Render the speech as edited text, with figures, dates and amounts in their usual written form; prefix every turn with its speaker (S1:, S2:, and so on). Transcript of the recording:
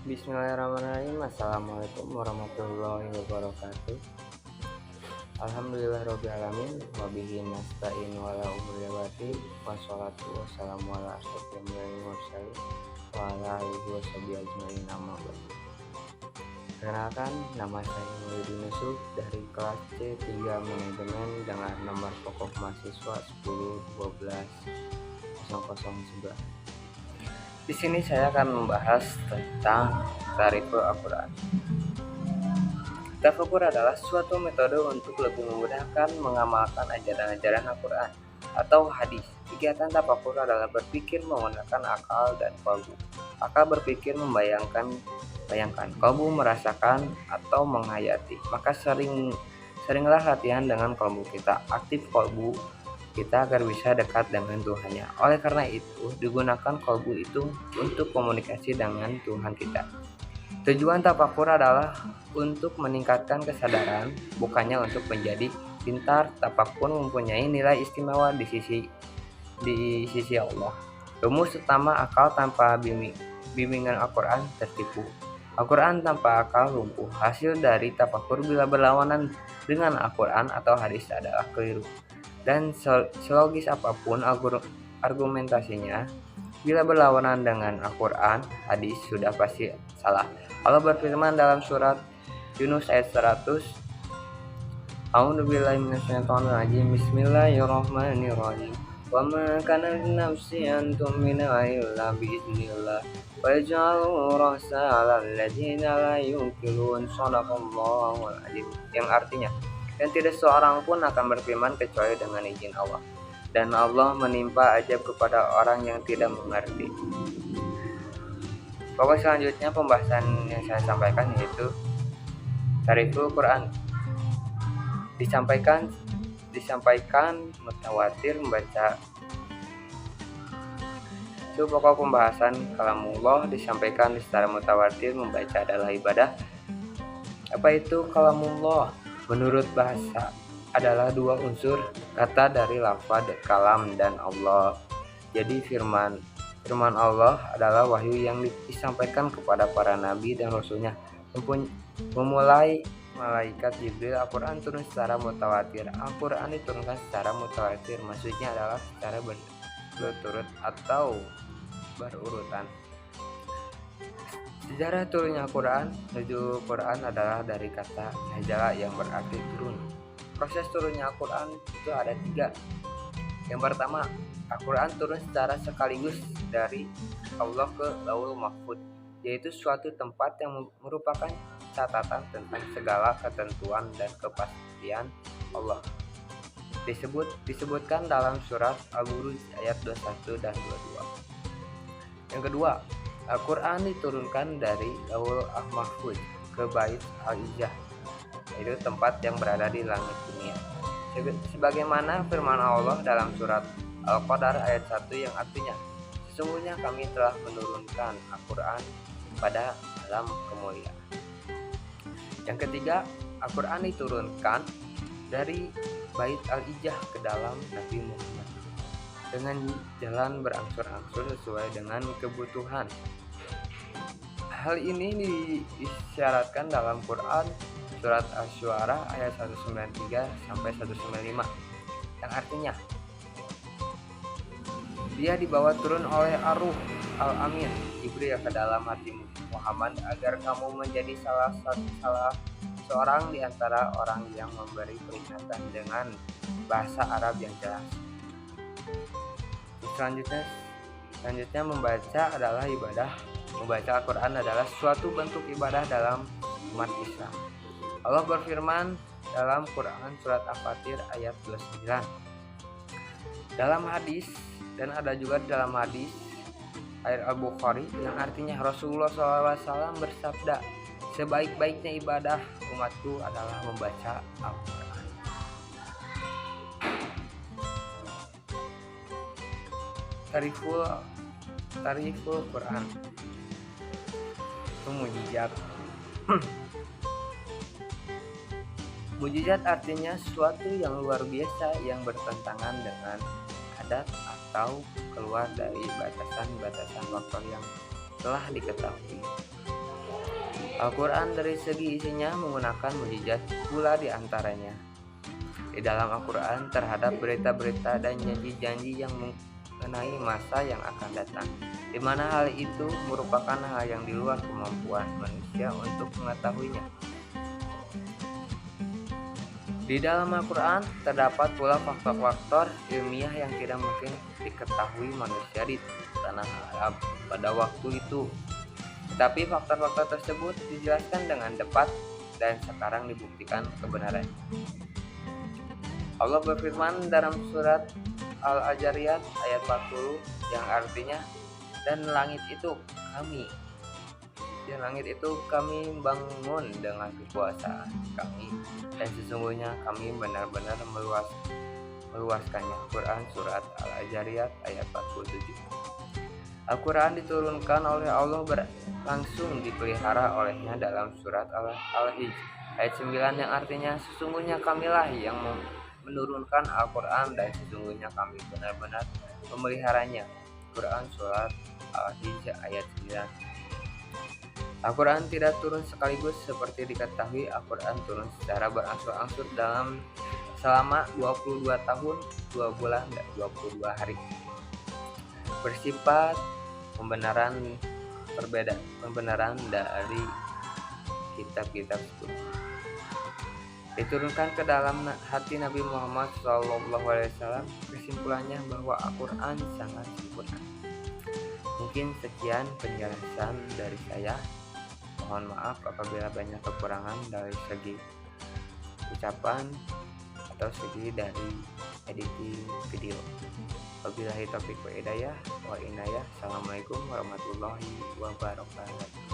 S1: Bismillahirrahmanirrahim. Assalamualaikum warahmatullahi wabarakatuh. Alhamdulillahirrabbilalamin. Wabihi nasta'in wala umri wati. Wassalatu wassalamu ala asyrofil mursalin wa ala alihi washabihi ajmain, amma ba'du. Perkenalkan, nama saya Mulyadi Yusuf dari kelas C3 Manajemen dengan nomor pokok mahasiswa 10120009. Di sini saya akan membahas tentang Tariful Al-Quran. Tafakur adalah suatu metode untuk lebih memudahkan mengamalkan ajaran-ajaran Al-Quran atau hadis. Kegiatan tafakur adalah berpikir menggunakan akal dan qalbu. Akal berpikir membayangkan, qalbu merasakan atau menghayati. Maka seringlah latihan dengan qalbu kita, aktif qalbu kita agar bisa dekat dengan Tuhannya. Oleh karena itu, digunakan qalbu itu untuk komunikasi dengan Tuhan kita. Tujuan tafakur adalah untuk meningkatkan kesadaran, bukannya untuk menjadi pintar. Tafakur mempunyai nilai istimewa di sisi Allah. Rumus utama: akal tanpa bimbingan Al-Quran tertipu. Al-Quran tanpa akal lumpuh. Hasil dari tafakur bila berlawanan dengan Al-Quran atau hadis adalah keliru. Dan selogis apapun argumentasinya, bila berlawanan dengan Al-Quran, hadis sudah pasti salah. Allah berfirman dalam surat Yunus ayat 100, A'udzubillahi minasyaitonirrajim. Bismillahirrahmanirrahim. Wa ma kana linafsin an tu'mina illa biiznillah wa yaj'alu ra'sa 'alal ladzina la yuqilun. Shadaqallahul adzim. Yang artinya, dan tidak seorang pun akan berfirman kecuali dengan izin Allah, dan Allah menimpa ajab kepada orang yang tidak mengerti. Pokok selanjutnya pembahasan yang saya sampaikan yaitu Tariful Quran. Disampaikan mutawatir membaca. Itu pokok pembahasan kalamullah disampaikan secara mutawatir membaca adalah ibadah. Apa itu kalamullah? Menurut bahasa adalah dua unsur kata dari lafaz kalam dan Allah. Jadi firman Allah adalah wahyu yang disampaikan kepada para nabi dan rasulnya. Memulai malaikat Jibril, Al-Quran turun secara mutawatir. Al-Quran diturunkan secara mutawatir, maksudnya adalah secara berturut atau berurutan. Sejarah turunnya Al-Quran. Nuzul Quran adalah dari kata nazala yang berarti turun. Proses turunnya Al-Quran itu ada 3. Yang pertama, Al-Quran turun secara sekaligus dari Allah ke Lauhul Mahfuz, yaitu suatu tempat yang merupakan catatan tentang segala ketentuan dan kepastian Allah. Disebutkan dalam surat Al-Buruj ayat 21 dan 22. Yang kedua, Al-Quran diturunkan dari Lauhul Mahfuz ke Bait Al-Izzah, yaitu tempat yang berada di langit dunia. Sebagaimana firman Allah dalam surat Al-Qadar ayat 1 yang artinya, sesungguhnya kami telah menurunkan Al-Quran pada alam kemuliaan. Yang ketiga, Al-Quran diturunkan dari Bait Al-Izzah ke dalam Nabi Muhammad dengan jalan berangsur-angsur sesuai dengan kebutuhan. Hal ini disyaratkan dalam Quran surat Asy-Syu'ara ayat 193 sampai 195 yang artinya, dia dibawa turun oleh Ar-Ruh Al-Amin Jibril ke dalam hati Muhammad agar kamu menjadi salah seorang di antara orang yang memberi peringatan dengan bahasa Arab yang jelas. Selanjutnya membaca adalah ibadah. Membaca Al-Quran adalah suatu bentuk ibadah dalam umat Islam. Allah berfirman dalam Quran surat Al-Fatir ayat 29. Dalam hadis, dan ada juga dalam hadis ayat Al-Bukhari yang artinya Rasulullah SAW bersabda, sebaik-baiknya ibadah umatku adalah membaca Al-Quran. Tariful Quran itu mujizat. Mujizat artinya sesuatu yang luar biasa yang bertentangan dengan adat atau keluar dari batasan-batasan waktu yang telah diketahui. Al-Quran dari segi isinya menggunakan mukjizat pula di antaranya. Di dalam Al-Quran terhadap berita-berita dan janji-janji yang mengenai masa yang akan datang, di mana hal itu merupakan hal yang di luar kemampuan manusia untuk mengetahuinya. Di dalam Al-Quran terdapat pula faktor-faktor ilmiah yang tidak mungkin diketahui manusia di tanah Arab pada waktu itu. Tetapi faktor-faktor tersebut dijelaskan dengan tepat dan sekarang dibuktikan kebenarannya. Allah berfirman dalam surat Al-Ajariyat ayat 40 yang artinya, dan langit itu kami bangun dengan kekuasaan kami, dan sesungguhnya kami benar-benar meluaskannya. Quran surat Al-Ajariyat ayat 47. Al-Quran diturunkan oleh Allah langsung dipelihara olehnya dalam surat Al-Hijr ayat 9 yang artinya, sesungguhnya kamilah yang menurunkan Al-Quran dan sesungguhnya kami benar-benar memeliharanya. Quran surat Al-Hijr ayat 9. Al-Quran tidak turun sekaligus seperti diketahui. Al-Quran turun secara berangsur-angsur selama 22 tahun, 2 bulan, dan 22 hari. Bersifat pembenaran dari kitab-kitab sebelumnya. Diturunkan ke dalam hati Nabi Muhammad SAW. Kesimpulannya bahwa Al-Quran sangat sempurna. Mungkin sekian penjelasan dari saya. Mohon maaf apabila banyak kekurangan dari segi ucapan atau segi dari editing video. Wabillahi taufiq wa hidayah wa inayah. Assalamualaikum warahmatullahi wabarakatuh.